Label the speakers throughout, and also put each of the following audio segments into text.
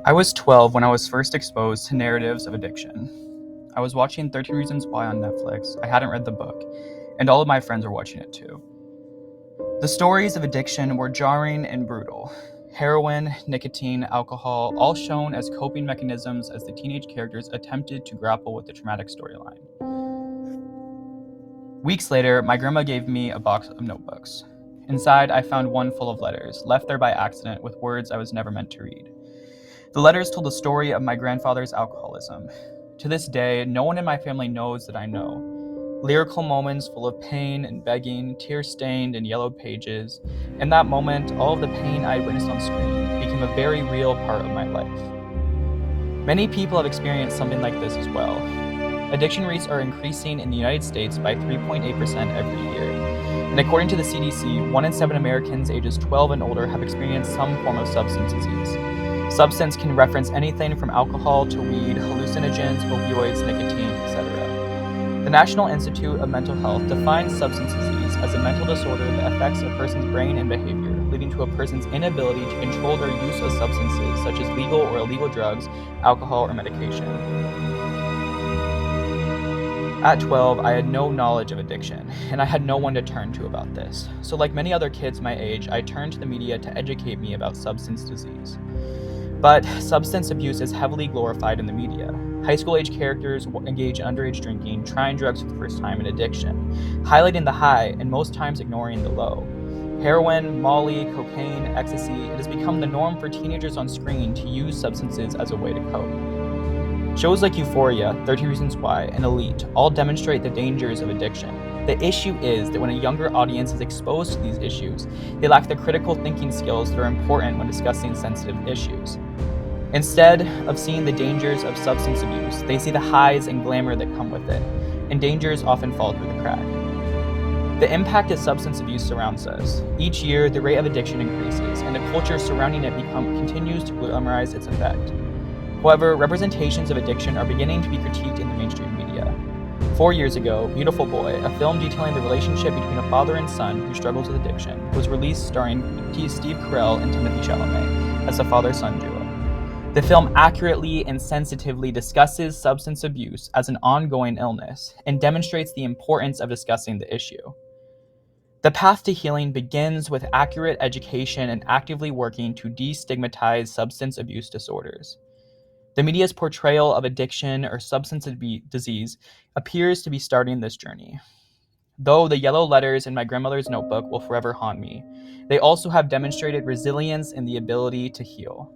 Speaker 1: I was 12 when I was first exposed to narratives of addiction. I was watching 13 Reasons Why on Netflix. I hadn't read the book, and all of my friends were watching it too. The stories of addiction were jarring and brutal. Heroin, nicotine, alcohol, all shown as coping mechanisms as the teenage characters attempted to grapple with the traumatic storyline. Weeks later, my grandma gave me a box of notebooks. Inside, I found one full of letters, left there by accident with words I was never meant to read. The letters told the story of my grandfather's alcoholism. To this day, no one in my family knows that I know. Lyrical moments full of pain and begging, tear-stained and yellowed pages. In that moment, all of the pain I had witnessed on screen became a very real part of my life. Many people have experienced something like this as well. Addiction rates are increasing in the United States by 3.8% every year. And according to the CDC, 1 in 7 Americans ages 12 and older have experienced some form of substance disease. Substance can reference anything from alcohol to weed, hallucinogens, opioids, nicotine, etc. The National Institute of Mental Health defines substance disease as a mental disorder that affects a person's brain and behavior, leading to a person's inability to control their use of substances such as legal or illegal drugs, alcohol, or medication. At 12, I had no knowledge of addiction, and I had no one to turn to about this. So like many other kids my age, I turned to the media to educate me about substance disease. But substance abuse is heavily glorified in the media. High school age characters engage in underage drinking, trying drugs for the first time, and addiction, highlighting the high and most times ignoring the low. Heroin, Molly, cocaine, ecstasy, it has become the norm for teenagers on screen to use substances as a way to cope. Shows like Euphoria, 13 Reasons Why, and Elite all demonstrate the dangers of addiction. The issue is that when a younger audience is exposed to these issues, they lack the critical thinking skills that are important when discussing sensitive issues. Instead of seeing the dangers of substance abuse, they see the highs and glamour that come with it, and dangers often fall through the crack. The impact of substance abuse surrounds us. Each year, the rate of addiction increases, and the culture surrounding it continues to glamorize its effect. However, representations of addiction are beginning to be critiqued in the mainstream media. 4 years ago, Beautiful Boy, a film detailing the relationship between a father and son who struggles with addiction, was released starring Steve Carell and Timothée Chalamet as a father-son duo. The film accurately and sensitively discusses substance abuse as an ongoing illness and demonstrates the importance of discussing the issue. The path to healing begins with accurate education and actively working to destigmatize substance abuse disorders. The media's portrayal of addiction or substance disease appears to be starting this journey. Though the yellow letters in my grandmother's notebook will forever haunt me, they also have demonstrated resilience and the ability to heal.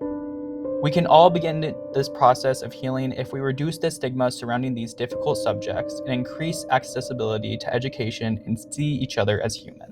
Speaker 1: We can all begin this process of healing if we reduce the stigma surrounding these difficult subjects and increase accessibility to education and see each other as humans.